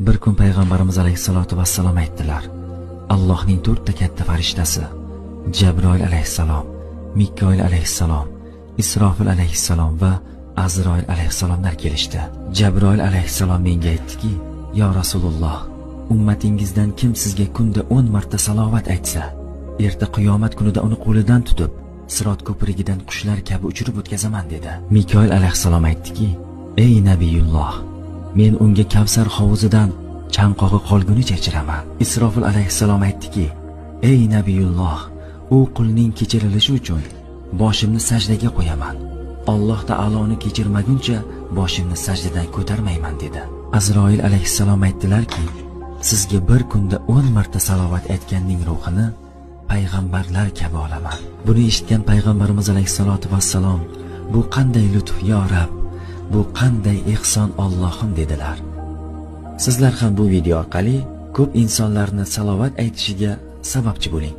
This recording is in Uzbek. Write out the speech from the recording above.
Bir kun payg'ambarimiz alayhisolatu vassalom aytdilar: Allohning 4 ta katta farishtasi Jabroil alayhissalom, Mikoil alayhissalom, Isrofil alayhissalom va Azroil alayhissalomlar kelishdi. Jabroil alayhissalom menga aytdiki: "Ya Rasululloh, ummatingizdan kim sizga kunda 10 marta salovat aytsa, erta qiyomat kunida uni qo'lidan tutib, Sirot ko'prigidan qushlar kabi uchirib o'tkazaman" dedi. Mikoil alayhissalom aytdiki: "Ey Nabiyulloh, men unga Kavsar hovuzidan chanqog'i qolgunicha ichiraman." Isrofil alayhissalom aytdiki: "Ey Nabiyulloh, u qulning kechirilishi uchun boshimni sajdaga qo'yaman. Alloh taoloni kechirmaguncha boshimni sajdadan ko'tarmayman" dedi. Azroil alayhissalom aytdilarki: "Sizga bir kunda 10 marta salovat aytganning ruhini payg'ambarlar kabi olaman." Buni eshitgan payg'ambarimiz alayhisolatu vassalom: "Bu qanday lutf yo Rabb, bu qanday ehson Allohim" dedilar. Sizlar ham bu video orqali ko'p insonlarni salovat aytishiga sababchi bo'ling.